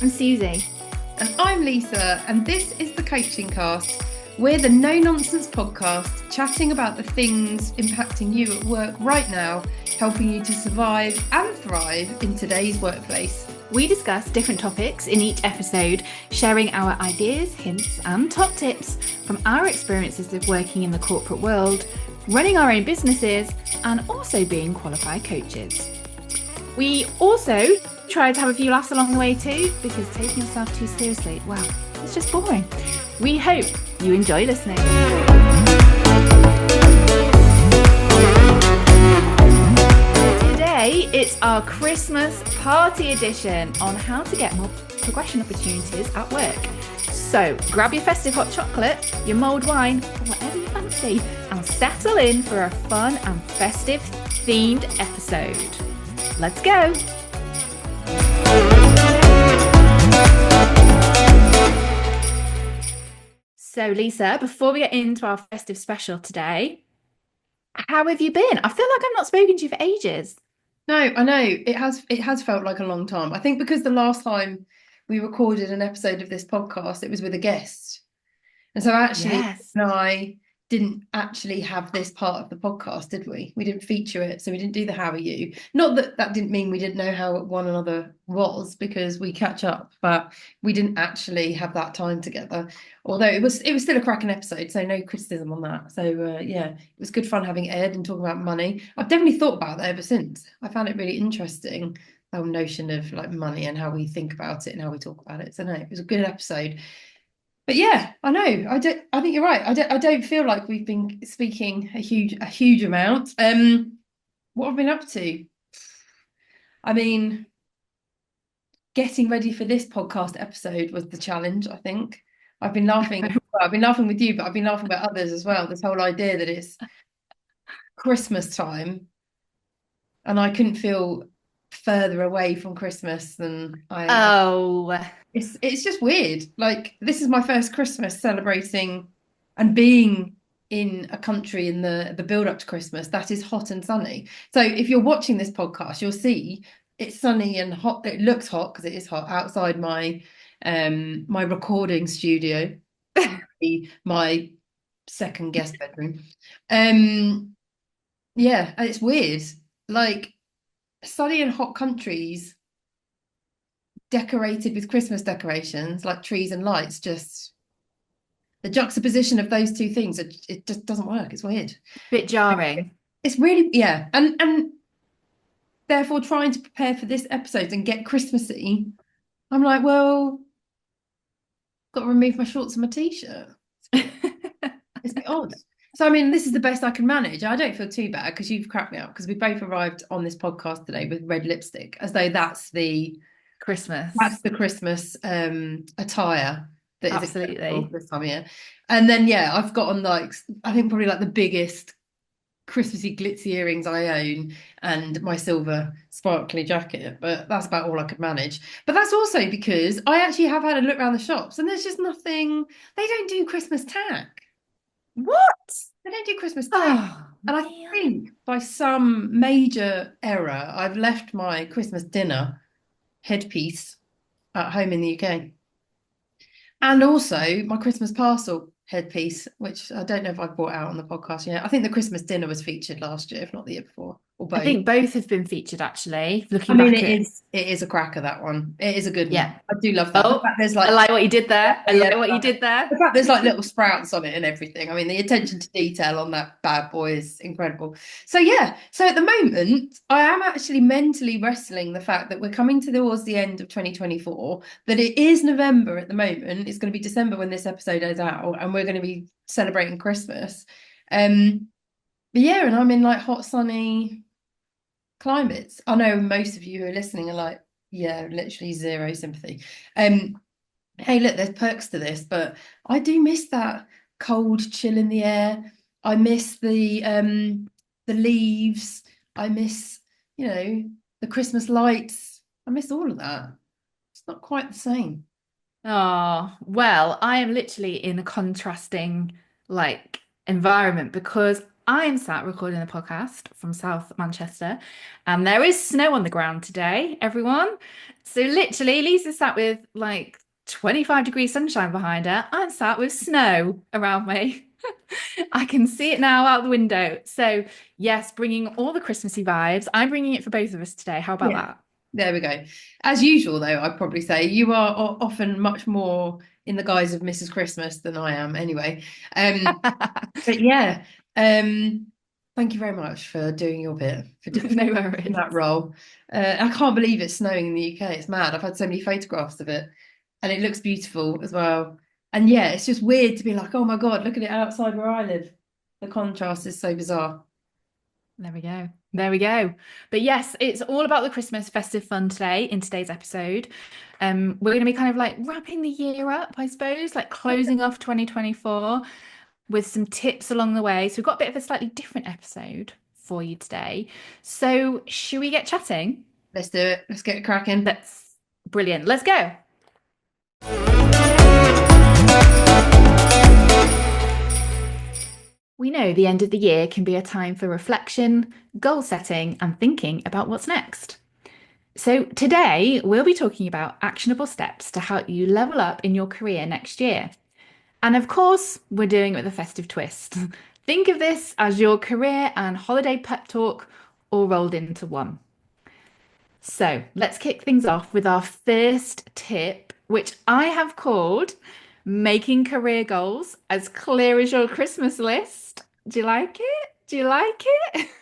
I'm Suzy. And I'm Lisa, and this is the Coaching Cast. We're the no nonsense podcast chatting about the things impacting you at work right now, helping you to survive and thrive in today's workplace. We discuss different topics in each episode, sharing our ideas, hints, and top tips from our experiences of working in the corporate world, running our own businesses, and also being qualified coaches. We also try to have a few laughs along the way too, because taking yourself too seriously, well, it's just boring. We hope you enjoy listening. Today, it's our Christmas party edition on how to get more progression opportunities at work. So grab your festive hot chocolate, your mulled wine, or whatever you fancy, and settle in for a fun and festive themed episode. Let's go. So Lisa, before we get into our festive special today, how have you been? I feel like I've not spoken to you for ages. No, I know it has felt like a long time. I think because the last time we recorded an episode of this podcast, it was with a guest. And so actually, Yes. and I didn't actually have this part of the podcast, did we? We didn't feature it, so we didn't do the how are you. Not that that didn't mean we didn't know how one another was, because we catch up, but we didn't actually have that time together. Although it was still a cracking episode, so no criticism on that. So yeah, it was good fun having Ed and talking about money. I've definitely thought about that ever since. I found it really interesting, the whole notion of like money and how we think about it and how we talk about it. So no, it was a good episode. But yeah, I know. I think you're right. I don't feel like we've been speaking a huge amount. What have I been up to? I mean, getting ready for this podcast episode was the challenge, I think. I've been laughing. Well, I've been laughing with you, but I've been laughing about others as well. This whole idea that it's Christmas time and I couldn't feel further away from Christmas than I am. Oh, It's just weird. Like, this is my first Christmas celebrating and being in a country in the build up to Christmas that is hot and sunny. So if you're watching this podcast, you'll see it's sunny and hot. It looks hot because it is hot outside my recording studio, my second guest bedroom. Yeah, and it's weird. Like, sunny and hot countries decorated with Christmas decorations like trees and lights, just the juxtaposition of those two things, it just doesn't work. It's weird. bit jarring. It's really, yeah. And therefore trying to prepare for this episode and get Christmassy, I'm like, well, got to remove my shorts and my t-shirt. It's a bit odd. So I mean, this is the best I can manage. I don't feel too bad because you've cracked me up, because we both arrived on this podcast today with red lipstick, as though Christmas. that's the Christmas attire that is acceptable Absolutely. this time of year. And then yeah, I've got on like, I think probably like the biggest Christmassy glitzy earrings I own and my silver sparkly jacket, but that's about all I could manage. But that's also because I actually have had a look around the shops and there's just nothing. They don't do Christmas tack. What? They don't do Christmas tack. Oh, And I man. think by some major error, I've left my Christmas dinner headpiece at home in the UK. And also my Christmas parcel headpiece, which I don't know if I've brought out on the podcast yet. I think the Christmas dinner was featured last year, if not the year before, or I both. think both have been featured actually, I looking mean, back it at, is a cracker, that one. It is a good one. yeah. I do love that. The Oh, fact there's I like, like what you did yeah, there. I yeah, like what you did there. the fact there's like little sprouts on it and everything. I mean, the attention to detail on that bad boy is incredible. So yeah, so at the moment, I am actually mentally wrestling the fact that we're coming towards the end of 2024, that it is November at the moment. It's going to be December when this episode is out, and we're going to be celebrating Christmas. But yeah, and I'm in like hot, sunny climates. I know most of you who are listening are like, yeah, literally zero sympathy. Hey, look, there's perks to this, but I do miss that cold chill in the air. I miss the leaves. I miss, the Christmas lights. I miss all of that. It's not quite the same. Oh, well, I am literally in a contrasting like environment because I'm sat recording the podcast from South Manchester, and there is snow on the ground today, everyone. So literally, Lisa's sat with like 25 degrees sunshine behind her. I'm sat with snow around me. I can see it now out the window. So yes, bringing all the Christmassy vibes. I'm bringing it for both of us today. How about Yeah. that? There we go. As usual, though, I'd probably say you are often much more in the guise of Mrs. Christmas than I am, anyway. But yeah, thank you very much for doing your bit for No worries. that role. I can't believe it's snowing in the UK. It's mad. I've had so many photographs of it, and it looks beautiful as well. And yeah, it's just weird to be like, oh my God, look at it outside where I live. The contrast is so bizarre. There we go. There we go. But yes, it's all about the Christmas festive fun today in today's episode. We're going to be kind of like wrapping the year up, I suppose, like closing off 2024 with some tips along the way. So we've got a bit of a slightly different episode for you today. So should we get chatting? Let's do it. Let's get it cracking. That's brilliant. Let's go. We know the end of the year can be a time for reflection, goal setting, and thinking about what's next. So, today we'll be talking about actionable steps to help you level up in your career next year. And of course, we're doing it with a festive twist. Think of this as your career and holiday pep talk all rolled into one. So, let's kick things off with our first tip, which I have called making career goals as clear as your Christmas list. Do you like it? Do you like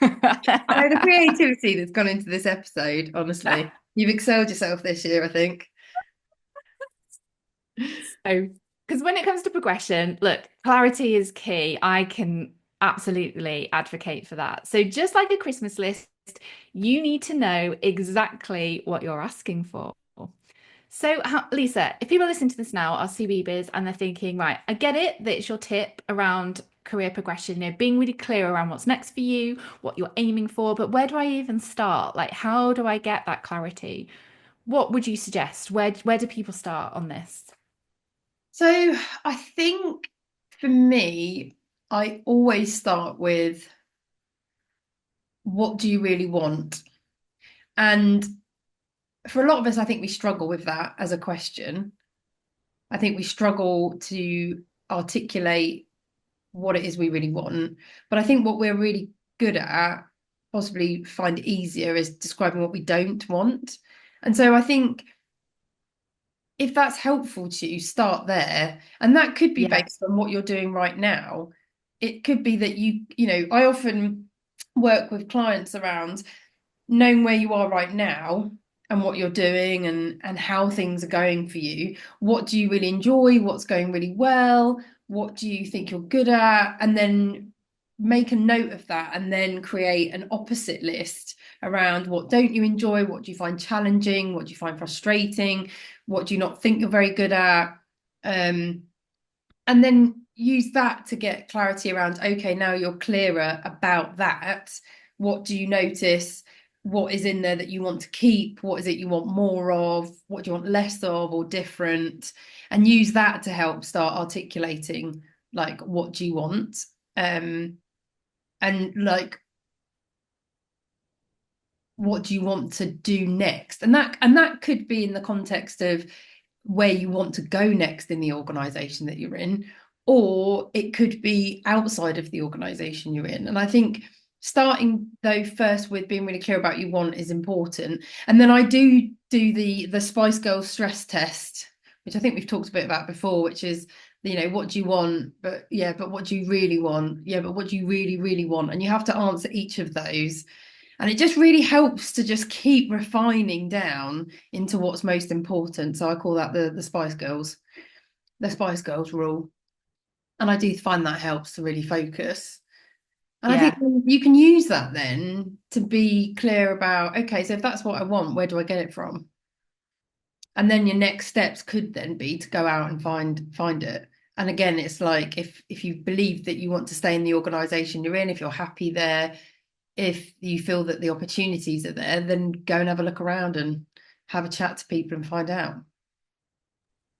I know the it? creativity that's gone into this episode, honestly. You've excelled yourself this year, I think. So, because when it comes to progression, look, clarity is key. I can absolutely advocate for that. So, just like a Christmas list, you need to know exactly what you're asking for. So, Lisa, if people listen to this now are CBeebies and they're thinking, right, I get it that it's your tip around career progression, being really clear around what's next for you, what you're aiming for, but where do I even start? Like, how do I get that clarity? What would you suggest? Where do people start on this? So I think for me, I always start with what do you really want? And for a lot of us, I think we struggle with that as a question. I think we struggle to articulate what it is we really want. But I think what we're really good at, possibly find easier, is describing what we don't want. And so I think if that's helpful to you, start there. And that could be Yeah. based on what you're doing right now. It could be that I often work with clients around knowing where you are right now and what you're doing and how things are going for you. What do you really enjoy? What's going really well? What do you think you're good at? And then make a note of that and then create an opposite list around what don't you enjoy, what do you find challenging, what do you find frustrating, what do you not think you're very good at, and then use that to get clarity around, okay, now you're clearer about that. What do you notice? What is in there that you want to keep? What is it you want more of? What do you want less of or different? And use that to help start articulating, like, what do you want? And like, what do you want to do next? And that could be in the context of where you want to go next in the organization that you're in, or it could be outside of the organization you're in. And I think starting though first with being really clear about what you want is important. And then I do the Spice Girls stress test, which I think we've talked a bit about before, which is, what do you want? But yeah, but what do you really want? Yeah, but what do you really, really want? And you have to answer each of those. And it just really helps to just keep refining down into what's most important. So I call that the the Spice Girls rule. And I do find that helps to really focus. And I think Yeah. you can use that then to be clear about, okay, so if that's what I want, where do I get it from? And then your next steps could then be to go out and find it. And again, it's like if you believe that you want to stay in the organization you're in, if you're happy there, if you feel that the opportunities are there, then go and have a look around and have a chat to people and find out.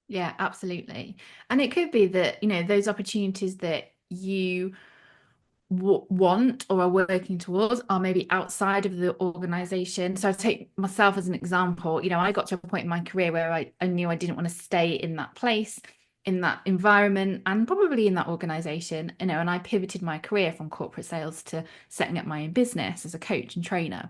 Yeah, absolutely. And it could be that, those opportunities that you want or are working towards are maybe outside of the organization. So I take myself as an example. I got to a point in my career where I knew I didn't want to stay in that place, in that environment, and probably in that organization, and I pivoted my career from corporate sales to setting up my own business as a coach and trainer.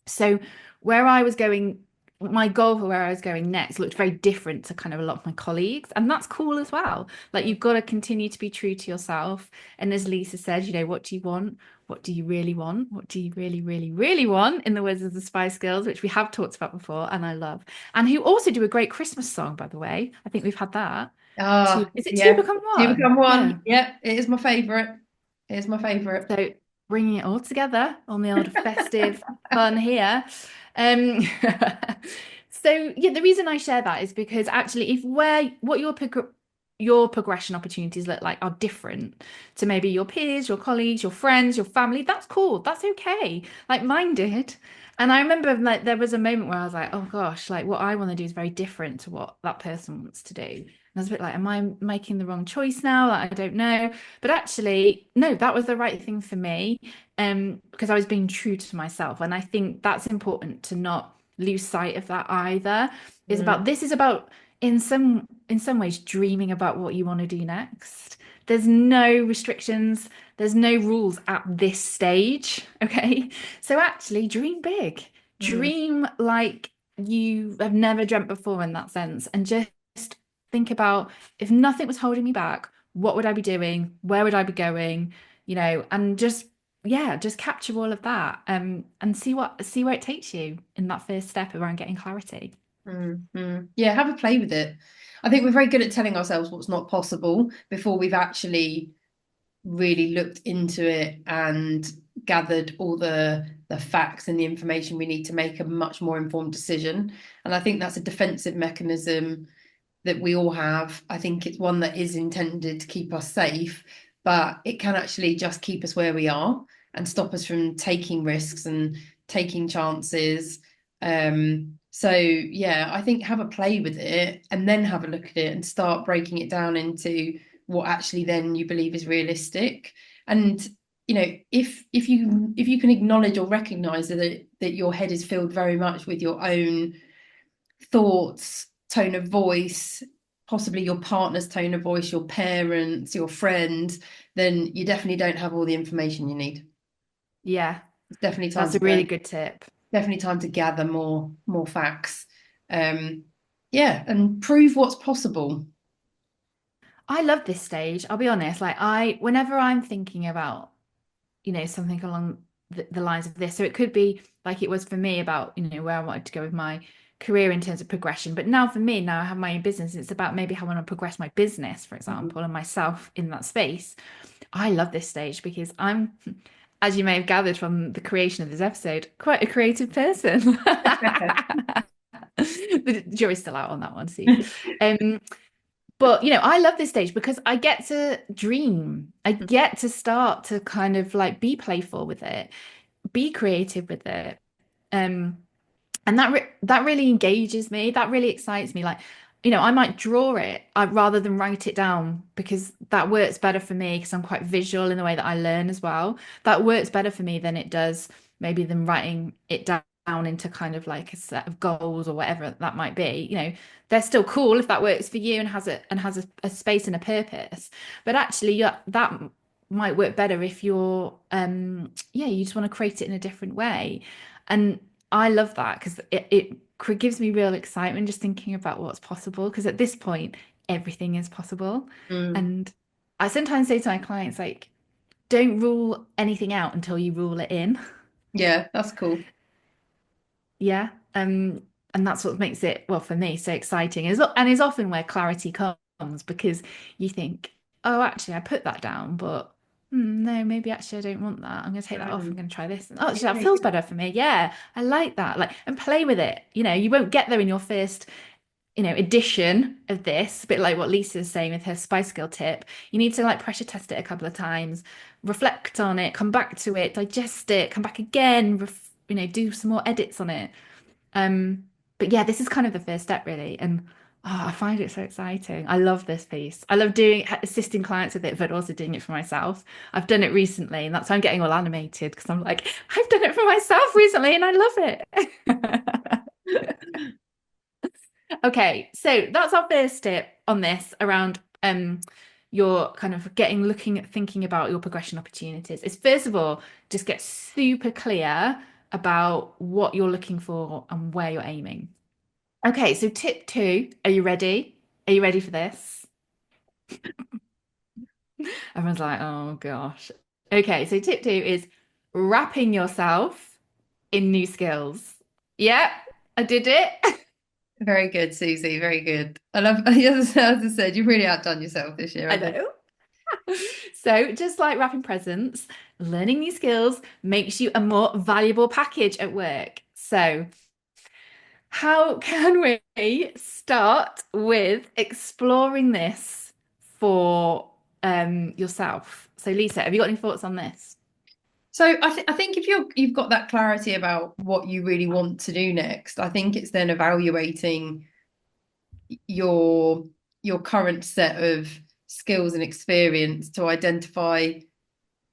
So where I was going, my goal for where I was going next looked very different to kind of a lot of my colleagues. And that's cool as well. Like you've got to continue to be true to yourself. And as Lisa said, what do you want? What do you really want? What do you really, really, really want? In the words of the Spice Girls, which we have talked about before and I love. And who also do a great Christmas song, by the way. I think we've had that. Ah, Is it Two yeah. Become You One? become one. Yeah. Yeah, it is my favorite. It is my favorite. So bringing it all together on the old festive fun here. Um, so yeah, the reason I share that is because actually, if where what your progression opportunities look like are different to maybe your peers, your colleagues, your friends, your family, that's cool. That's okay. Like mine did. And I remember like there was a moment where I was like, oh gosh, like what I want to do is very different to what that person wants to do. And I was a bit like, am I making the wrong choice now? Like, I don't know. But actually, no, that was the right thing for me, because I was being true to myself. And I think that's important to not lose sight of that either. Mm, This is about in some ways dreaming about what you want to do next. There's no restrictions, there's no rules at this stage. Okay. So actually dream big. mm, Dream like you have never dreamt before in that sense. And just think about if nothing was holding me back, what would I be doing? Where would I be going? And just yeah, just capture all of that, and see where it takes you in that first step around getting clarity. Yeah, have a play with it. I think we're very good at telling ourselves what's not possible before we've actually really looked into it and gathered all the facts and the information we need to make a much more informed decision. And I think that's a defensive mechanism that we all have. I think it's one that is intended to keep us safe, but it can actually just keep us where we are and stop us from taking risks and taking chances. So yeah, I think have a play with it and then have a look at it and start breaking it down into what actually then you believe is realistic. And if you can acknowledge or recognize that your head is filled very much with your own thoughts, tone of voice, possibly your partner's tone of voice, your parents, your friends, then you definitely don't have all the information you need. Yeah, It's definitely time that's to a really good tip. gather more facts. Um, yeah, and prove what's possible. I love this stage. I'll be honest. Whenever I'm thinking about, something along the lines of this, so it could be like it was for me about, where I wanted to go with my career in terms of progression. But now for me, now I have my own business. It's about maybe how I want to progress my business, for example, and myself in that space. I love this stage because I'm, as you may have gathered from the creation of this episode, quite a creative person. The jury's still out on that one, Suze. But I love this stage because I get to dream. I get to start to kind of like be playful with it, be creative with it. Um, and that really engages me. That really excites me. Like, I might draw it rather than write it down because that works better for me because I'm quite visual in the way that I learn as well. That works better for me than it does maybe than writing it down into kind of like a set of goals or whatever that might be. They're still cool if that works for you and has a space and a purpose. But actually, yeah, that might work better if yeah, you just want to create it in a different way. And I love that because it gives me real excitement just thinking about what's possible. Because at this point, everything is possible. Mm, And I sometimes say to my clients, like, don't rule anything out until you rule it in. yeah, that's cool. Yeah. And that's what makes it, well, for me, so exciting. And is often where clarity comes because you think, oh, actually, I put that down, but no, maybe actually I don't want that. I'm going to take that off. I'm Mm, going to try this. Oh, actually, that yeah, feels better for me. Yeah, I like that. Like, and play with it. You won't get there in your first, edition of this, a bit like what Lisa's saying with her Spice Girl tip. You need to like pressure test it a couple of times, reflect on it, come back to it, digest it, come back again, do some more edits on it. Um, but yeah, this is kind of the first step really. And Oh, I find it so exciting. I love this piece. I love doing assisting clients with it, but also doing it for myself. I've done it recently, and that's why I'm getting all animated because I'm like, I've done it for myself recently, and I love it. Okay, so that's our first tip on this around your kind of getting looking at thinking about your progression opportunities. Is first of all, just get super clear about what you're looking for and where you're aiming. Okay, so tip two, are you ready? Are you ready for this? Everyone's like, oh gosh. Okay, so tip two is wrapping yourself in new skills. Yeah, I did it. Very good, Susie. Very good. I love, as I said, you've really outdone yourself this year, I I think. know. So, just like wrapping presents, learning new skills makes you a more valuable package at work. So, how can we start with exploring this for yourself? So, Lisa, have you got any thoughts on this? So I think if you've got that clarity about what you really want to do next, I think it's then evaluating your your current set of skills and experience to identify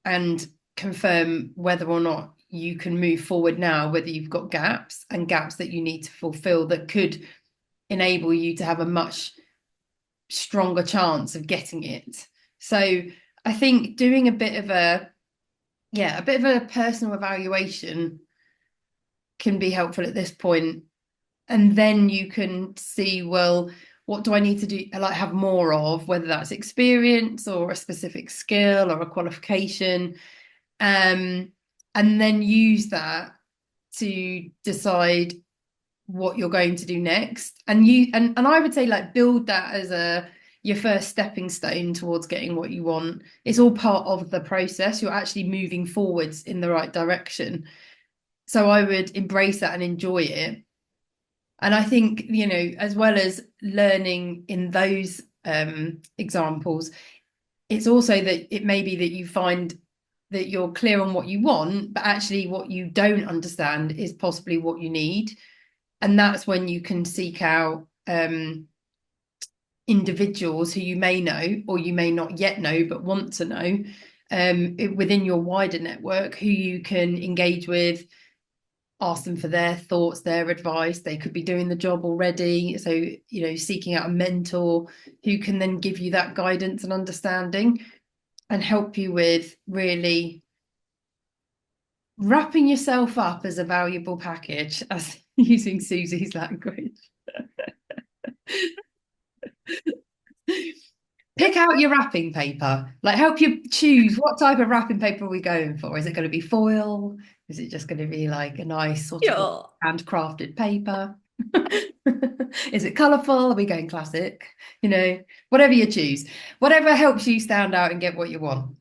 and confirm whether or not you can move forward now, whether you've got gaps and gaps that you need to fulfill that could enable you to have a much stronger chance of getting it. So I think doing a bit of a personal evaluation can be helpful at this point. And then you can see, well, what do I need to do? Like have more of, whether that's experience or a specific skill or a qualification. Um, and then use that to decide what you're going to do next. And I would say like build that as a your first stepping stone towards getting what you want. It's all part of the process. You're actually moving forwards in the right direction. So I would embrace that and enjoy it. And I think, as well as learning in those examples, it's also that it may be that you find that you're clear on what you want, but actually what you don't understand is possibly what you need. And that's when you can seek out individuals who you may know or you may not yet know, but want to know within your wider network who you can engage with, ask them for their thoughts, their advice. They could be doing the job already. So, seeking out a mentor who can then give you that guidance and understanding and help you with really wrapping yourself up as a valuable package, as using Suzy's language. Pick out your wrapping paper. Like help you choose what type of wrapping paper are we going for? Is it going to be foil? Is it just going to be like a nice sort of Sure. handcrafted paper? Is it colourful? Are we going classic? Whatever you choose. Whatever helps you stand out and get what you want.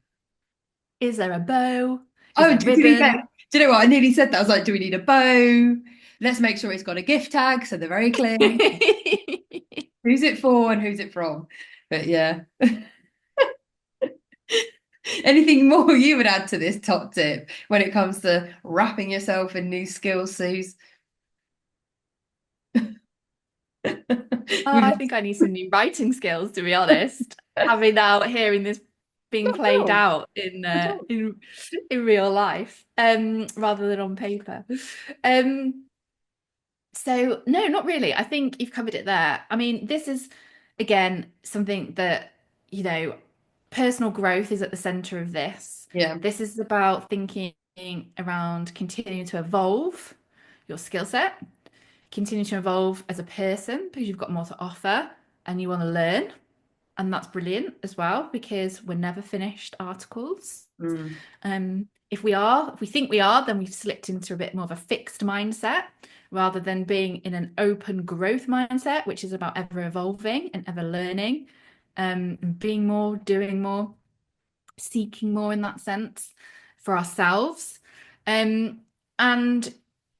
Is there a bow? Is Oh, there to be fair, ribbon? do you know what? I nearly said that. I was like, do we need a bow? Let's make sure it's got a gift tag so they're very clear. Who's it for and who's it from? But yeah. Anything more you would add to this top tip when it comes to wrapping yourself in new skills, Suze? Oh, We've I think I need some new writing skills, to be honest. Having now hearing this being not at played all. out Not at all. in real life, rather than on paper. Um, so no, not really. I think you've covered it there. I mean, this is again something that, you know, personal growth is at the center of this. Yeah. This is about thinking around continuing to evolve your skill set, continue to evolve as a person because you've got more to offer and you want to learn. And that's brilliant as well because we're never finished articles. Mm, If we think we are, then we've slipped into a bit more of a fixed mindset rather than being in an open growth mindset, which is about ever evolving and ever learning, being more, doing more, seeking more in that sense for ourselves. And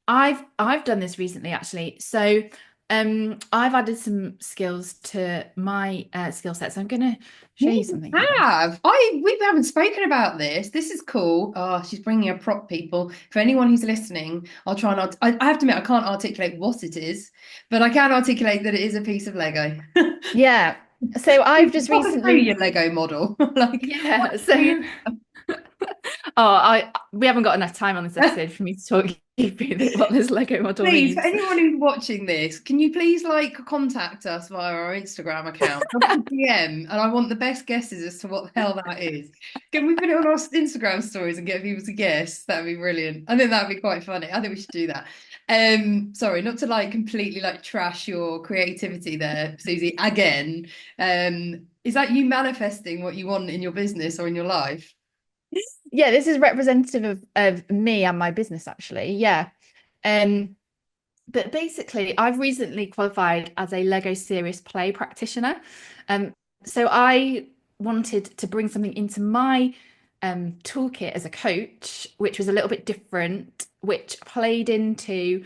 I've done this recently actually. So I've added some skills to my skill set, so I'm going to show you You something here. have. We haven't spoken about this. This is cool. Oh, she's bringing a prop, people. For anyone who's listening, I'll try and I have to admit I can't articulate what it is, but I can articulate that it is a piece of Lego. Yeah. So I've just Walk us through recently, your Lego model. Like, yeah. what do you- So, I we haven't got enough time on this episode for me to talk you through what this Lego model Please, for means. anyone who's watching this, can you please like contact us via our Instagram account? Drop us a DM, and I want the best guesses as to what the hell that is. Can we put it on our Instagram stories and get people to guess? That'd be brilliant. I think that'd be quite funny. I think we should do that. Sorry, not to like completely like trash your creativity there, Susie, again. Is that you manifesting what you want in your business or in your life? Yeah, this is representative of me and my business, actually. Yeah. Um, but basically, I've recently qualified as a Lego serious play practitioner. Um, so I wanted to bring something into my toolkit as a coach, which was a little bit different, which played into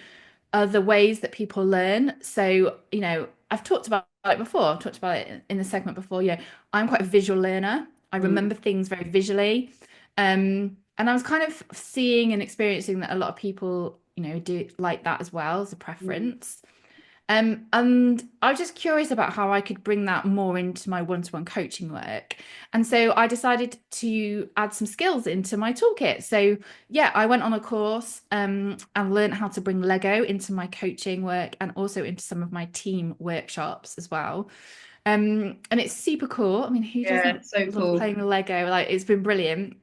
other ways that people learn. So, I've talked about it before. I've talked about it in the segment before. I'm quite a visual learner. I Mm, remember things very visually. And I was kind of seeing and experiencing that a lot of people, do like that as well as a mm. preference. And I was just curious about how I could bring that more into my one-to-one coaching work. And so I decided to add some skills into my toolkit. So yeah, I went on a course and learned how to bring Lego into my coaching work and also into some of my team workshops as well. And it's super cool. I mean, who Yeah, doesn't so love cool. playing with Lego? Like, it's been brilliant.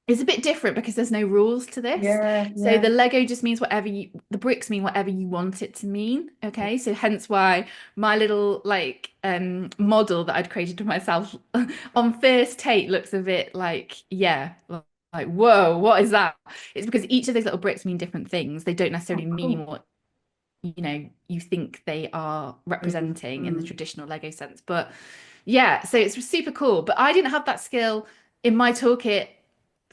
It's a bit different because there's no rules to this. Yeah, So yeah. the Lego just means the bricks mean whatever you want it to mean. Okay. So hence why my little like model that I'd created for myself on first take looks a bit like, yeah, like, whoa, what is that? It's because each of those little bricks mean different things. They don't Oh, necessarily cool. mean what you think they are Mm, representing in the mm. traditional Lego sense. But yeah, so it's super cool. But I didn't have that skill in my toolkit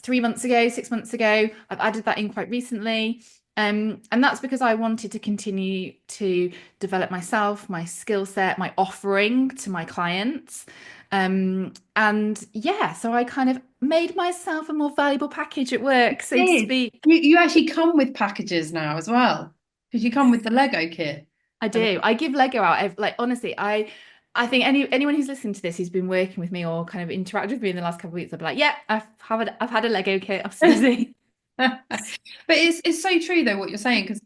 3 months ago, 6 months ago. I've added that in quite recently. And that's because I wanted to continue to develop myself, my skill set, my offering to my clients. And yeah, so I kind of made myself a more valuable package at work, so to Did. speak. You actually come with packages now as well, because you come with the Lego kit. I And do. I give Lego out. Like honestly, I think anyone who's listened to this who's been working with me or kind of interacted with me in the last couple of weeks, I'll be like, yeah, I've had a Lego kit off Susie. but it's so true though what you're saying, because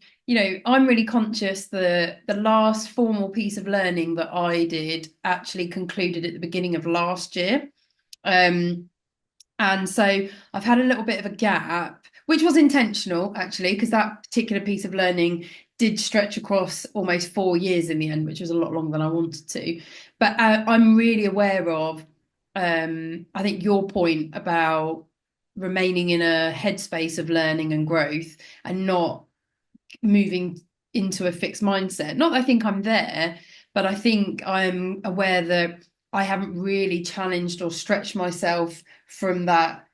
I'm really conscious the last formal piece of learning that I did actually concluded at the beginning of last year. Um, And so I've had a little bit of a gap, which was intentional actually, because that particular piece of learning did stretch across almost 4 years in the end, which was a lot longer than I wanted to. But I'm really aware of, I think your point about remaining in a headspace of learning and growth and not moving into a fixed mindset. Not that I think I'm there, but I think I'm aware that I haven't really challenged or stretched myself from that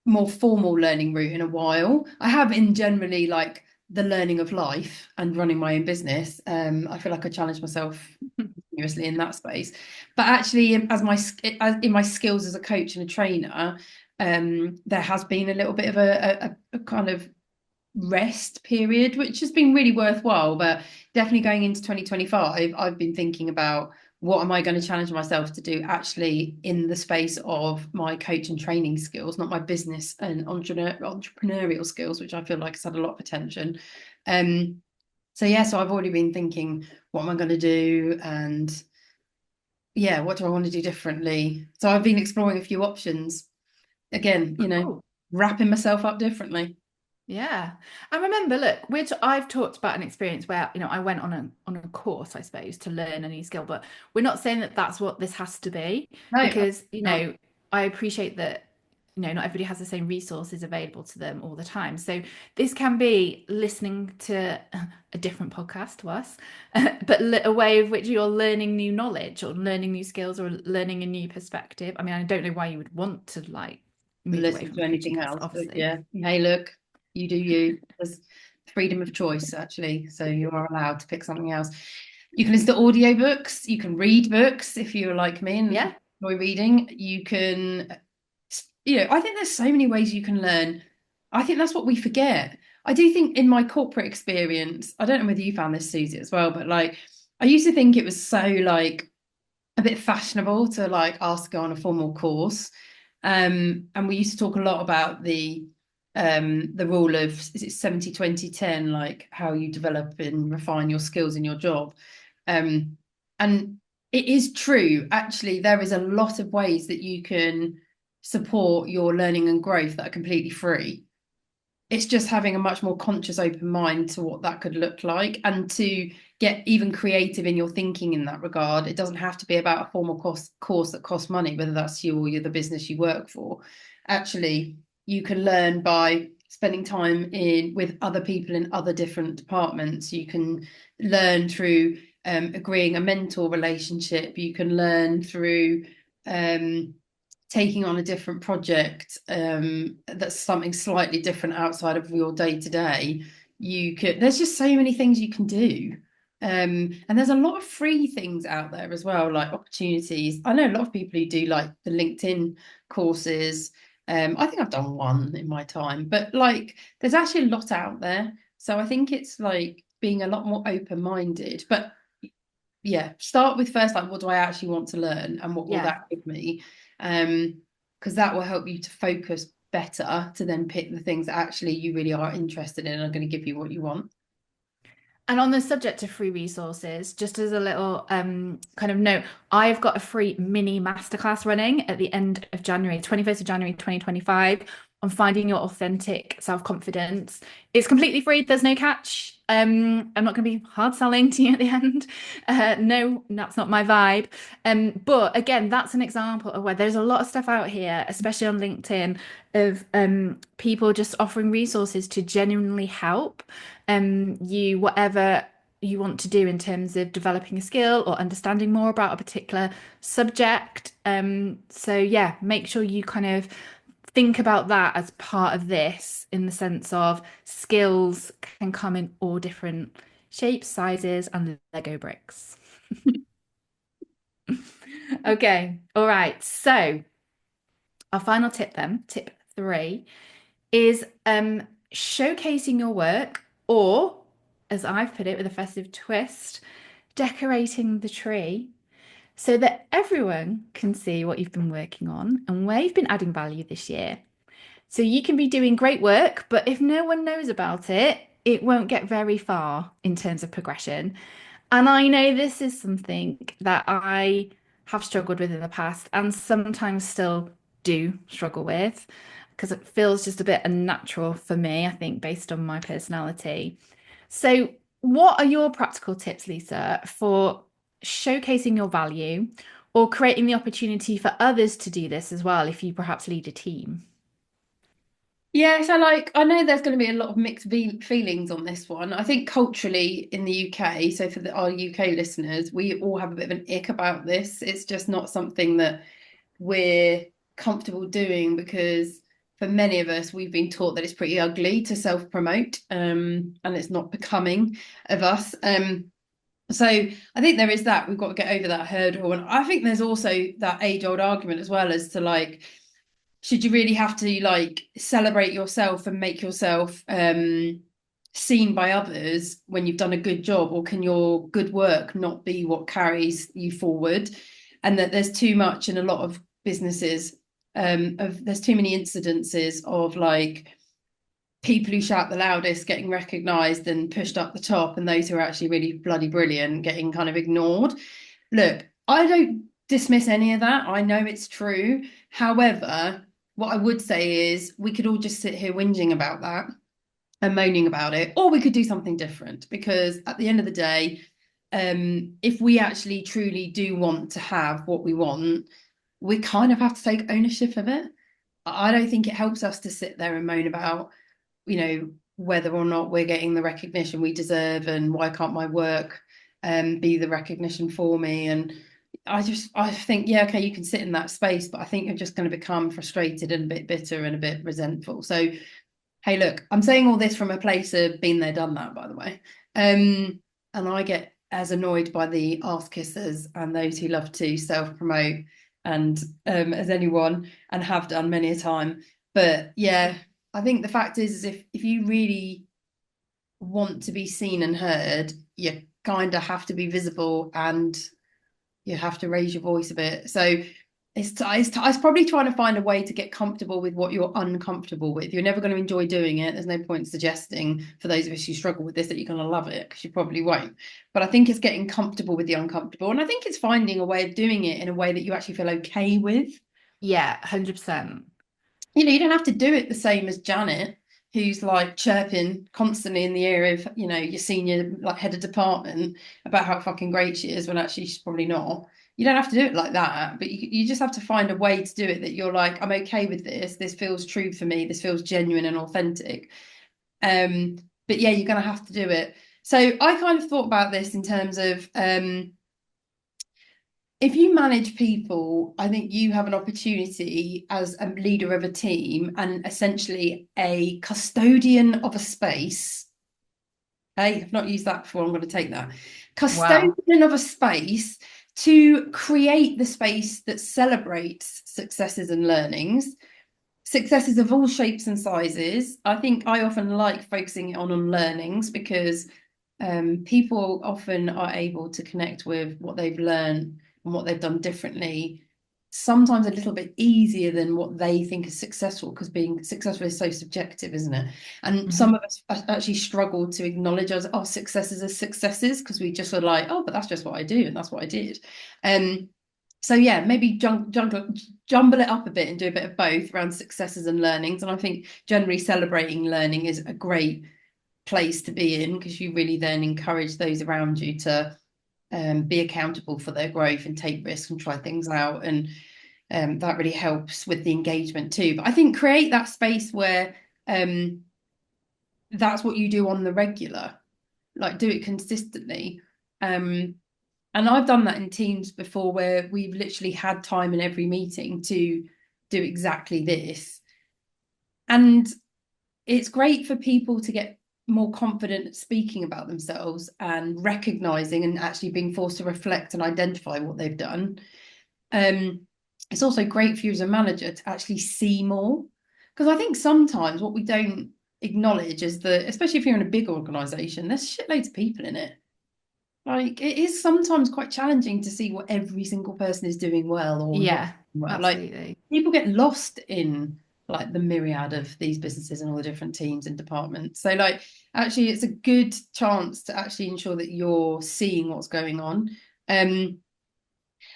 more formal learning route in a while. I have in generally like the learning of life and running my own business. I feel like I challenge myself continuously in that space. But actually, in my skills as a coach and a trainer, there has been a little bit of a kind of rest period, which has been really worthwhile. But definitely going into 2025, I've been thinking about what am I going to challenge myself to do actually in the space of my coach and training skills, not my business and entrepreneurial skills, which I feel like has had a lot of attention. So yeah, so I've already been thinking, what am I going to do? And yeah, what do I want to do differently? So I've been exploring a few options. Again, Cool. wrapping myself up differently. Yeah. I remember, look, I've talked about an experience where, I went on a course, I suppose, to learn a new skill, but we're not saying that that's what this has to be No, because, not. I appreciate that, not everybody has the same resources available to them all the time. So this can be listening to a different podcast to us, but a way of which you're learning new knowledge or learning new skills or learning a new perspective. I mean, I don't know why you would want to like move away Listen from to a coaching anything class, else. But obviously. yeah, hey, look, you do you. There's freedom of choice, actually. So you are allowed to pick something else. You can listen to audiobooks, you can read books if you're like me and Yeah. enjoy reading. You can, I think there's so many ways you can learn. I think that's what we forget. I do think in my corporate experience, I don't know whether you found this, Susie, as well, but like I used to think it was so like a bit fashionable to like ask to go on a formal course. And we used to talk a lot about the rule of, is it 70-20-10, like how you develop and refine your skills in your job. And it is true, actually, there is a lot of ways that you can support your learning and growth that are completely free. It's just having a much more conscious, open mind to what that could look like and to get even creative in your thinking in that regard. It doesn't have to be about a formal course that costs money, whether that's you or you're the business you work for. Actually, you can learn by spending time with other people in other different departments. You can learn through agreeing a mentor relationship. You can learn through taking on a different project that's something slightly different outside of your day to day. There's just so many things you can do. And there's a lot of free things out there as well, like opportunities. I know a lot of people who do like the LinkedIn courses. I think I've done one in my time, but like there's actually a lot out there. So I think it's like being a lot more open-minded. But yeah, start with first, like, what do I actually want to learn and what will Yeah. that give me? Because that will help you to focus better to then pick the things that actually you really are interested in and are going to give you what you want. And on the subject of free resources, just as a little kind of note, I've got a free mini masterclass running at the end of January, 21st of January 2025, on finding your authentic self-confidence. It's completely free, there's no catch. I'm not going to be hard selling to you at the end. No, that's not my vibe. But again, that's an example of where there's a lot of stuff out here, especially on LinkedIn, of people just offering resources to genuinely help you whatever you want to do in terms of developing a skill or understanding more about a particular subject. So yeah, make sure you kind of think about that as part of this in the sense of skills can come in all different shapes, sizes, and Lego bricks. Okay, all right. So our final tip then, tip three, is showcasing your work, or as I've put it with a festive twist, decorating the tree so that everyone can see what you've been working on and where you've been adding value this year. So you can be doing great work, but if no one knows about it, it won't get very far in terms of progression. And I know this is something that I have struggled with in the past and sometimes still do struggle with because it feels just a bit unnatural for me, I think, based on my personality. So, what are your practical tips, Lisa, for showcasing your value or creating the opportunity for others to do this as well, if you perhaps lead a team? Yeah, so like I know there's going to be a lot of mixed feelings on this one. I think culturally in the UK, so for our UK listeners, we all have a bit of an ick about this. It's just not something that we're comfortable doing because for many of us, we've been taught that it's pretty ugly to self-promote, and it's not becoming of us. So I think there is that. We've got to get over that hurdle. And I think there's also that age-old argument as well as to like, should you really have to like celebrate yourself and make yourself seen by others when you've done a good job, or can your good work not be what carries you forward? And that there's too much in a lot of businesses there's too many incidences of like people who shout the loudest getting recognized and pushed up the top, and those who are actually really bloody brilliant getting kind of ignored. Look, I don't dismiss any of that. I know it's true. However, what I would say is we could all just sit here whinging about that and moaning about it, or we could do something different, because at the end of the day, if we actually truly do want to have what we want, we kind of have to take ownership of it. I don't think it helps us to sit there and moan about, whether or not we're getting the recognition we deserve and why can't my work be the recognition for me. And I think, yeah, okay, you can sit in that space, but I think you're just going to become frustrated and a bit bitter and a bit resentful. So hey, look, I'm saying all this from a place of been there, done that, by the way. And I get as annoyed by the arse kissers and those who love to self-promote and as anyone, and have done many a time. But yeah, I think the fact is if you really want to be seen and heard, you kind of have to be visible and you have to raise your voice a bit. So it's probably trying to find a way to get comfortable with what you're uncomfortable with. You're never going to enjoy doing it. There's no point suggesting for those of us who struggle with this that you're going to love it, because you probably won't. But I think it's getting comfortable with the uncomfortable. And I think it's finding a way of doing it in a way that you actually feel okay with. Yeah, 100%. You don't have to do it the same as Janet, who's like chirping constantly in the ear of, your senior like head of department about how fucking great she is when actually she's probably not. You don't have to do it like that, but you just have to find a way to do it that you're like, I'm okay with this. This feels true for me. This feels genuine and authentic. Um, but yeah, you're going to have to do it. So I kind of thought about this in terms of if you manage people, I think you have an opportunity as a leader of a team and essentially a custodian of a space. Hey, I've not used that before. I'm going to take that. Wow. Custodian of a space to create the space that celebrates successes and learnings, successes of all shapes and sizes. I think I often like focusing on learnings because people often are able to connect with what they've learned and what they've done differently, sometimes a little bit easier than what they think is successful, because being successful is so subjective, isn't it? And some Mhm. of us actually struggle to acknowledge our successes as successes, because we just are like, oh, but that's just what I do and that's what I did. So yeah, maybe jumble it up a bit and do a bit of both around successes and learnings. And I think generally celebrating learning is a great place to be in, because you really then encourage those around you to be accountable for their growth and take risks and try things out. And that really helps with the engagement too. But I think create that space where that's what you do on the regular, like do it consistently. And I've done that in teams before where we've literally had time in every meeting to do exactly this. And it's great for people to get more confident at speaking about themselves and recognizing and actually being forced to reflect and identify what they've done. It's also great for you as a manager to actually see more, because I think sometimes what we don't acknowledge is that, especially if you're in a big organization, there's shitloads of people in it. Like, it is sometimes quite challenging to see what every single person is doing well or not Yeah, doing well. Like, absolutely. people get lost in like the myriad of these businesses and all the different teams and departments. So like, actually it's a good chance to actually ensure that you're seeing what's going on. And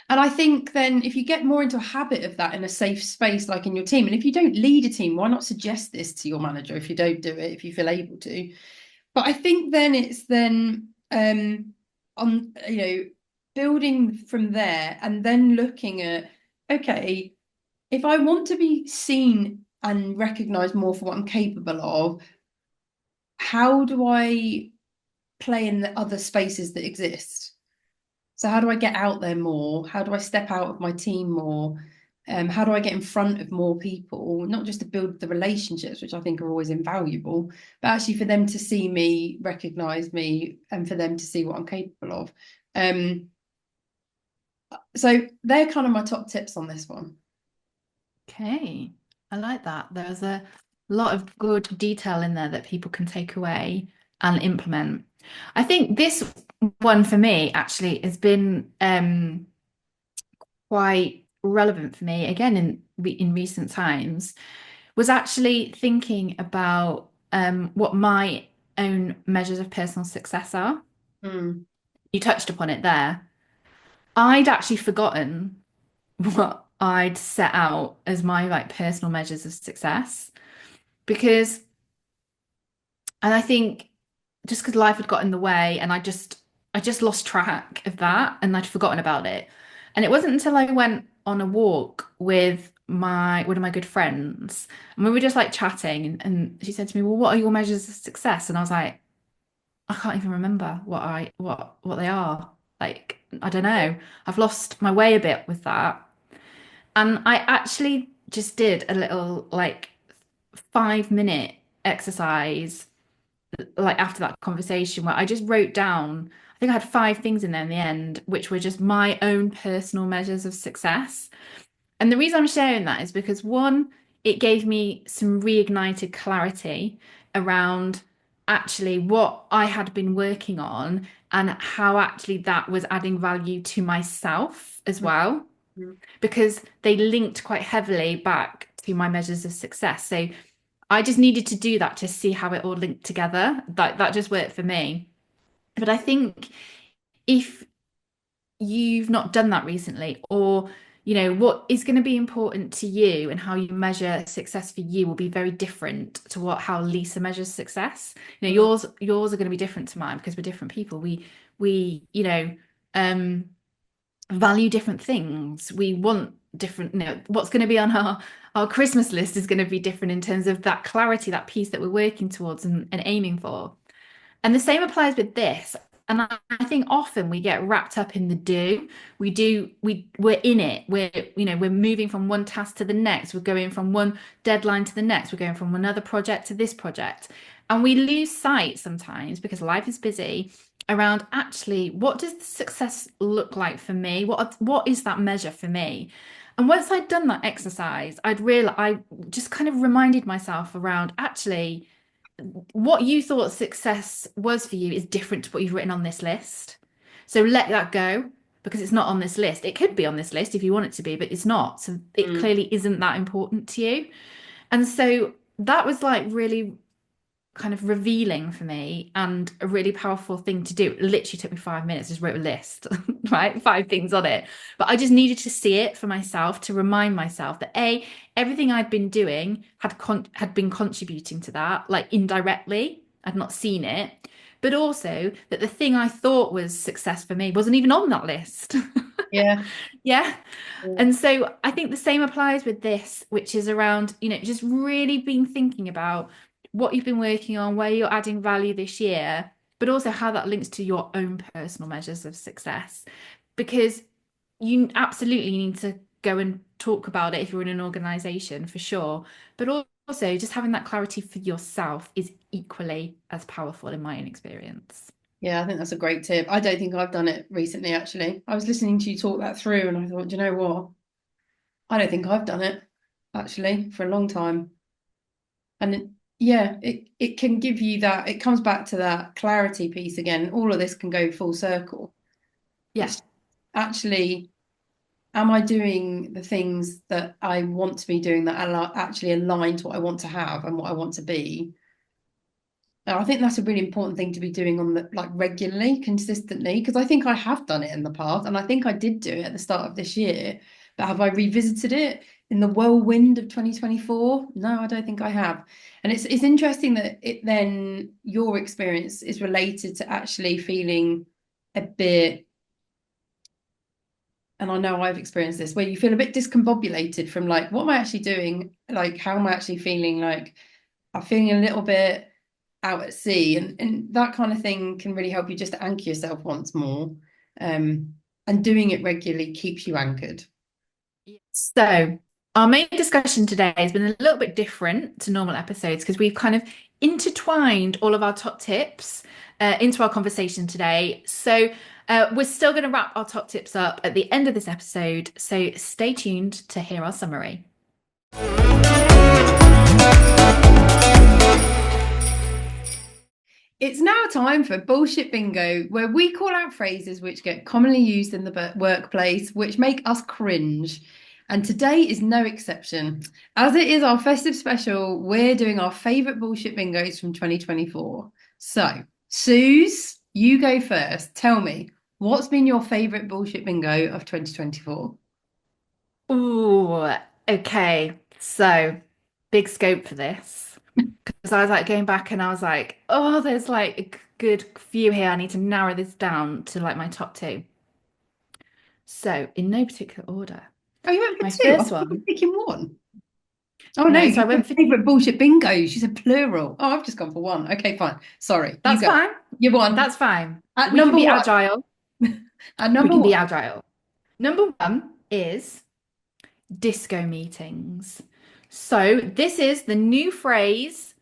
I think then if you get more into a habit of that in a safe space, like in your team, and if you don't lead a team, why not suggest this to your manager if you don't do it, if you feel able to? But I think then it's then on, building from there and then looking at, okay, if I want to be seen and recognized more for what I'm capable of, how do I play in the other spaces that exist? So how do I get out there more? How do I step out of my team more? How do I get in front of more people? Not just to build the relationships, which I think are always invaluable, but actually for them to see me, recognize me, and for them to see what I'm capable of. So they're kind of my top tips on this one. Okay. I like that. There's a lot of good detail in there that people can take away and implement. I think this one for me actually has been quite relevant for me again in recent times, was actually thinking about what my own measures of personal success are. Mm, You touched upon it there. I'd actually forgotten what I'd set out as my like personal measures of success, because and I think just because life had got in the way and I just lost track of that and I'd forgotten about it. And it wasn't until I went on a walk with my one of my good friends and we were just like chatting and she said to me, "Well, what are your measures of success?" And I was like, "I can't even remember what they are. Like, I don't know. I've lost my way a bit with that." And I actually just did a little like 5 minute exercise like after that conversation where I just wrote down, I think I had 5 things in there in the end, which were just my own personal measures of success. And the reason I'm sharing that is because one, it gave me some reignited clarity around actually what I had been working on and how actually that was adding value to myself as well, Mhm. because they linked quite heavily back to my measures of success. So I just needed to do that to see how it all linked together. That just worked for me. But I think if you've not done that recently, or what is going to be important to you and how you measure success for you will be very different to what how Lisa measures success. Mhm. Yours are going to be different to mine because we're different people. We um value different things. We want different, what's going to be on our Christmas list is going to be different in terms of that clarity, that piece that we're working towards and aiming for. And the same applies with this. And I think often we get wrapped up in the do. We're in it. We're moving from one task to the next. We're going from one deadline to the next. We're going from another project to this project. And we lose sight sometimes because life is busy around actually what does the success look like for me? What is that measure for me? And once I'd done that exercise, I just kind of reminded myself around actually what you thought success was for you is different to what you've written on this list. So let that go because it's not on this list. It could be on this list if you want it to be, but it's not. So it Mm. clearly isn't that important to you. And so that was like really kind of revealing for me and a really powerful thing to do. It literally took me 5 minutes, just wrote a list, right? 5 things on it. But I just needed to see it for myself to remind myself that everything I'd been doing had been contributing to that, like indirectly. I'd not seen it. But also that the thing I thought was success for me wasn't even on that list. Yeah. Yeah. Yeah. And so I think the same applies with this, which is around, just really being thinking about what you've been working on, where you're adding value this year, but also how that links to your own personal measures of success. Because you absolutely need to go and talk about it if you're in an organization for sure. But also just having that clarity for yourself is equally as powerful in my own experience. Yeah, I think that's a great tip. I don't think I've done it recently, actually. I was listening to you talk that through and I thought, do you know what? I don't think I've done it actually for a long time. And yeah, it can give you that, it comes back to that clarity piece again. All of this can go full circle. Yeah. It's actually, am I doing the things that I want to be doing that actually align to what I want to have and what I want to be? And I think that's a really important thing to be doing on the like regularly, consistently, because I think I have done it in the past, and I think I did do it at the start of this year. But have I revisited it in the whirlwind of 2024? No, I don't think I have. And it's interesting that it then your experience is related to actually feeling a bit, and I know I've experienced this, where you feel a bit discombobulated from like, what am I actually doing? Like, how am I actually feeling? Like, I'm feeling a little bit out at sea, and that kind of thing can really help you just to anchor yourself once more. And doing it regularly keeps you anchored. So, our main discussion today has been a little bit different to normal episodes because we've kind of intertwined all of our top tips into our conversation today. So, we're still going to wrap our top tips up at the end of this episode. So, stay tuned to hear our summary. It's now time for Bullshit Bingo, where we call out phrases which get commonly used in the workplace, which make us cringe. And today is no exception. As it is our festive special, we're doing our favourite bullshit bingos from 2024. So, Suze, you go first. Tell me, what's been your favourite bullshit bingo of 2024? Ooh, okay. So, big scope for this because I was like going back and I was like, oh, there's like a good few here. I need to narrow this down to like my top two. So, in no particular order. Oh, you went My for two. I first thought you were one, picking one. Oh no, no, so you I said went for favourite bullshit bingo. She said plural. Oh, I've just gone for one. Okay, fine. Sorry, you that's go. fine. You won. That's fine. At We can number be one. agile. At We number can be one. agile. Number one is disco meetings. So this is the new phrase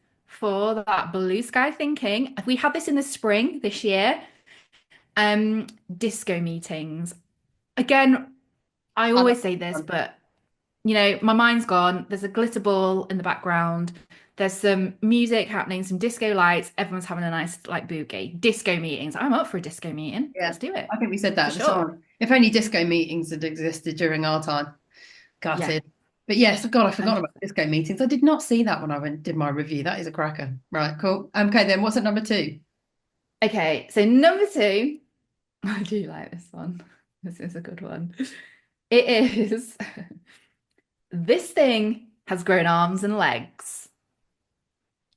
for that blue sky thinking. We had this in the spring this year. Um, Disco meetings. Again, I I love always say this, that. but my mind's gone. There's a glitter ball in the background. There's some music happening, some disco lights. Everyone's having a nice like boogie. Disco meetings. I'm up for a disco meeting. Yeah, Let's do it I think we said that for at the sure. time. If only disco meetings had existed during our time. Yeah, Gutted. But yes, God, I forgot about 100%. disco meetings. I did not see that when I went did my review. That is a cracker. Right, cool. Okay, then what's at number two? Okay, so number two, I do like this one. This is a good one. It is this thing has grown arms and legs.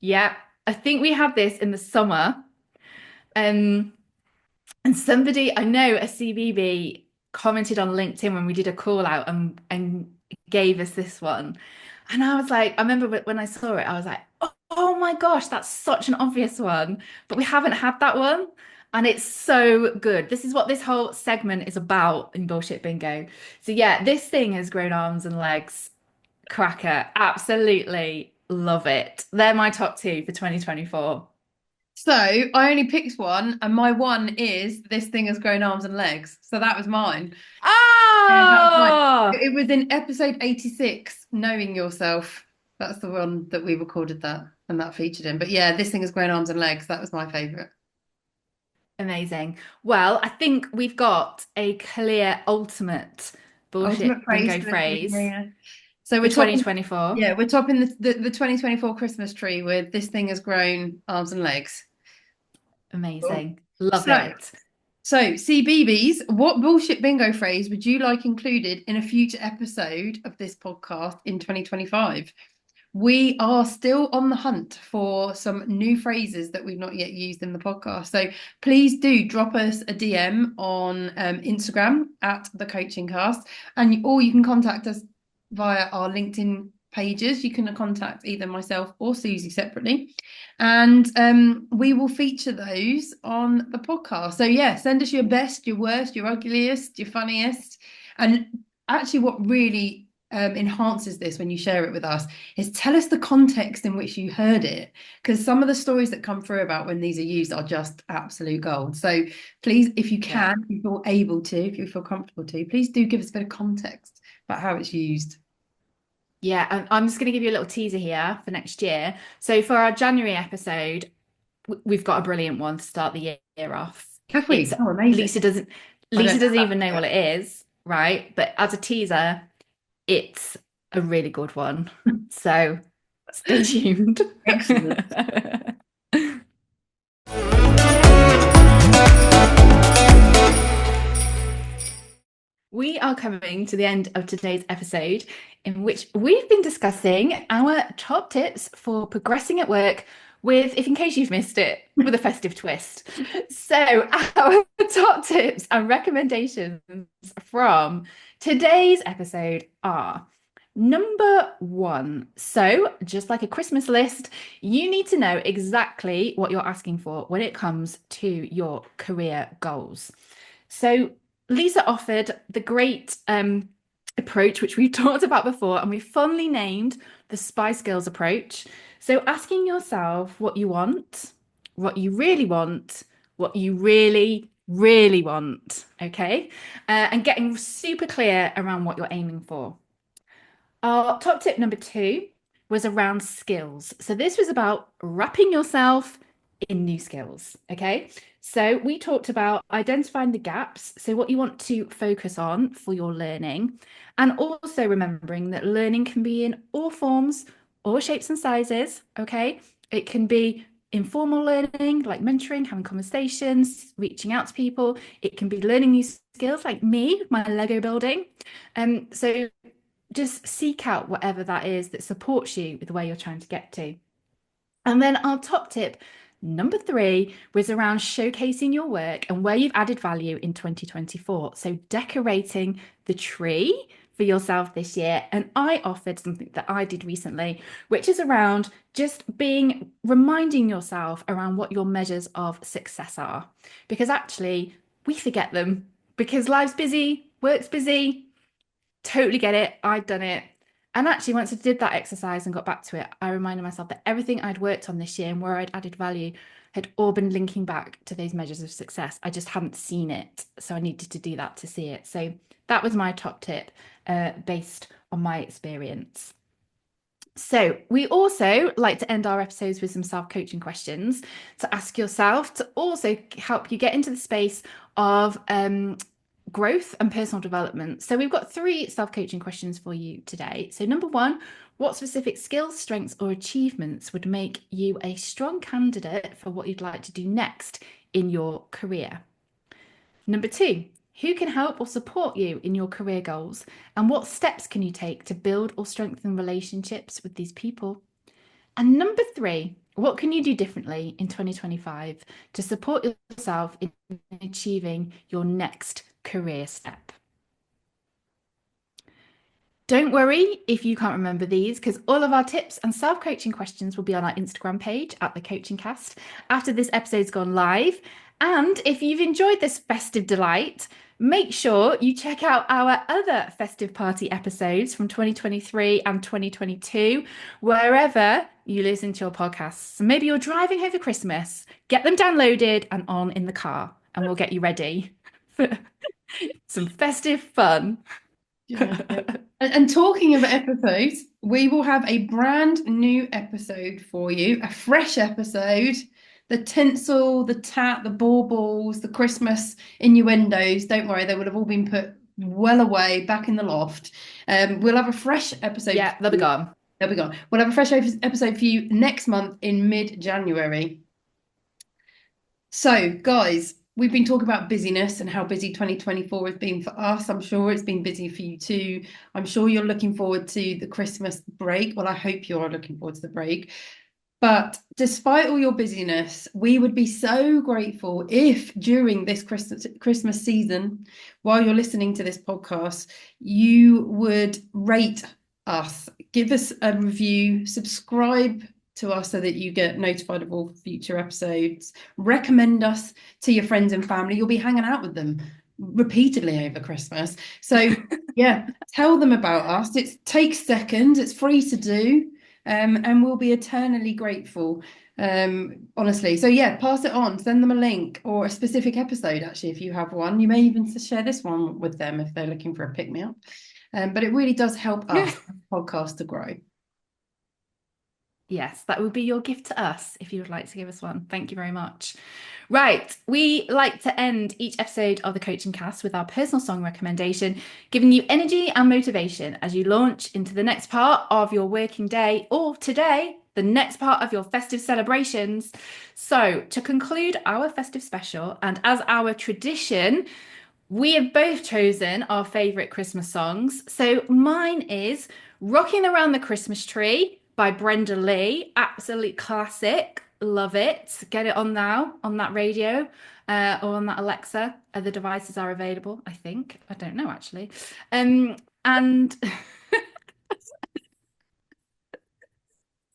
Yeah, I think we had this in the summer. Um, And somebody, I know a CBB commented on LinkedIn when we did a call out and gave us this one. And I was like, I remember when I saw it, I was like, oh my gosh, that's such an obvious one. But we haven't had that one. And it's so good. This is what this whole segment is about in Bullshit Bingo. So yeah, this thing has grown arms and legs. Cracker. Absolutely love it. They're my top two for 2024. So I only picked one, and my one is this thing has grown arms and legs. So that was mine. Yeah, that was mine. Oh! It was in episode 86, Knowing Yourself. That's the one that we recorded that and that featured in. But yeah, this thing has grown arms and legs. That was my favourite. Amazing. Well, I think we've got a clear ultimate Ultimate bullshit praise bingo for this thing. Yeah, phrase yeah. So for we're topping, 2024. yeah, we're topping the 2024 Christmas tree with this thing has grown arms and legs. Cool. Amazing. Love So, it. so CBBS, what bullshit bingo phrase would you like included in a future episode of this podcast in 2025? We are still on the hunt for some new phrases that we've not yet used in the podcast. So please do drop us a DM on Instagram at the Coaching Cast, or you can contact us via our LinkedIn pages. You can contact either myself or Suzy separately, and we will feature those on the podcast. So yeah, send us your best, your worst, your ugliest, your funniest, and actually, what really enhances this when you share it with us is tell us the context in which you heard it, because some of the stories that come through about when these are used are just absolute gold. So please, if you Yeah. can, if you feel able to, if you feel comfortable to, please do give us a bit of context about how it's used. Yeah. And I'm just going to give you a little teaser here for next year. So for our January episode, we've got a brilliant one to start the year off. Have It's we? Oh, amazing. I don't Lisa have doesn't even know that. what it is, right? But as a teaser, it's a really good one. So stay tuned. Excellent. We are coming to the end of today's episode, in which we've been discussing our top tips for progressing at work with, if in case you've missed it, with a festive twist. So, our top tips and recommendations from today's episode are number one. So, just like a Christmas list, you need to know exactly what you're asking for when it comes to your career goals. So, Lisa offered the great approach, which we've talked about before, and we fondly named the Spice Girls approach. So, asking yourself what you want, what you really want, what you really, really want, okay? And getting super clear around what you're aiming for. Our top tip number two was around skills. So, this was about wrapping yourself in new skills, okay? So we talked about identifying the gaps, so what you want to focus on for your learning, and also remembering that learning can be in all forms, all shapes and sizes, okay? It can be informal learning, like mentoring, having conversations, reaching out to people. It can be learning new skills, like me, my Lego building. So just seek out whatever that is that supports you with where you're trying to get to. And then our top tip, number three, was around showcasing your work and where you've added value in 2024. So decorating the tree for yourself this year. And I offered something that I did recently, which is around just reminding yourself around what your measures of success are. Because actually, we forget them because life's busy, work's busy. Totally get it. I've done it. And actually, once I did that exercise and got back to it, I reminded myself that everything I'd worked on this year and where I'd added value had all been linking back to those measures of success. I just hadn't seen it. So I needed to do that to see it. So that was my top tip based on my experience. So, we also like to end our episodes with some self-coaching questions to ask yourself to also help you get into the space of growth and personal development. So, we've got three self-coaching questions for you today. So, number one, what specific skills, strengths, or achievements would make you a strong candidate for what you'd like to do next in your career? Number two, who can help or support you in your career goals? And what steps can you take to build or strengthen relationships with these people? And number three, what can you do differently in 2025 to support yourself in achieving your next career step? Don't worry if you can't remember these, because all of our tips and self-coaching questions will be on our Instagram page at the Coaching Cast after this episode's gone live. And if you've enjoyed this festive delight, make sure you check out our other festive party episodes from 2023 and 2022, wherever you listen to your podcasts. So maybe you're driving home for Christmas, get them downloaded and on in the car, and we'll get you ready for some festive fun. Yeah. And talking of episodes, we will have a brand new episode for you, a fresh episode. The tinsel, the tat, the baubles, the Christmas innuendos, don't worry, they would have all been put well away back in the loft. We'll have a fresh episode. Yeah, they'll be gone. They'll be gone. We'll have a fresh episode for you next month in mid-January. So, guys, we've been talking about busyness and how busy 2024 has been for us. I'm sure it's been busy for you too. I'm sure you're looking forward to the Christmas break. Well, I hope you are looking forward to the break. But despite all your busyness, we would be so grateful if during this Christmas season, while you're listening to this podcast, you would rate us, give us a review, subscribe to us so that you get notified of all future episodes, recommend us to your friends and family. You'll be hanging out with them repeatedly over Christmas. So yeah, tell them about us. It takes seconds, it's free to do. And we'll be eternally grateful, honestly. So yeah, pass it on, send them a link or a specific episode, actually, if you have one. You may even share this one with them if they're looking for a pick-me-up. But it really does help us podcast to grow. Yes, that would be your gift to us if you would like to give us one. Thank you very much. Right, we like to end each episode of the Coaching Cast with our personal song recommendation, giving you energy and motivation as you launch into the next part of your working day, or today, the next part of your festive celebrations. So, to conclude our festive special, and as our tradition, we have both chosen our favourite Christmas songs. So, mine is Rocking Around the Christmas Tree by Brenda Lee. Absolute classic. Love it. Get it on now on that radio or on that Alexa. The devices are available, I think. I don't know, actually. And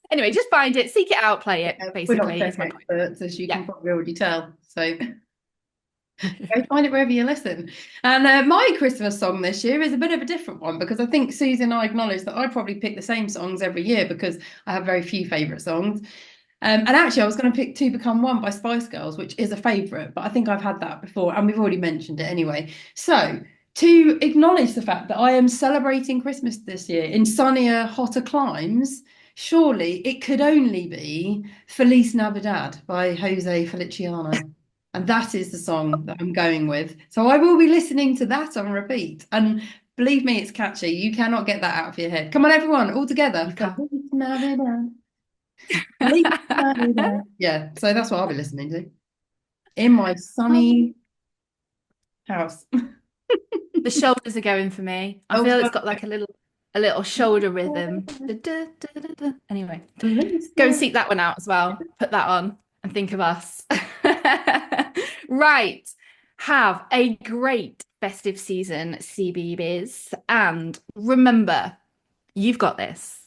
anyway, just find it, seek it out, play it, basically. We're not tech experts, as you can probably already tell. So go find it wherever you listen. And my Christmas song this year is a bit of a different one because I think Suzy and I acknowledge that I probably pick the same songs every year because I have very few favourite songs. And actually, I was going to pick Two Become One by Spice Girls, which is a favourite, but I think I've had that before and we've already mentioned it anyway. So to acknowledge the fact that I am celebrating Christmas this year in sunnier, hotter climes, surely it could only be Feliz Navidad by Jose Feliciano. And that is the song that I'm going with. So I will be listening to that on repeat. And believe me, it's catchy. You cannot get that out of your head. Come on, everyone, all together. Feliz Navidad. Feliz Navidad. Yeah, so that's what I'll be listening to in my sunny house. The shoulders are going for me. I feel it's got like a little shoulder rhythm. Anyway, go and seek that one out as well. Put that on and think of us. Right. Have a great festive season, CBeebies. And remember, you've got this.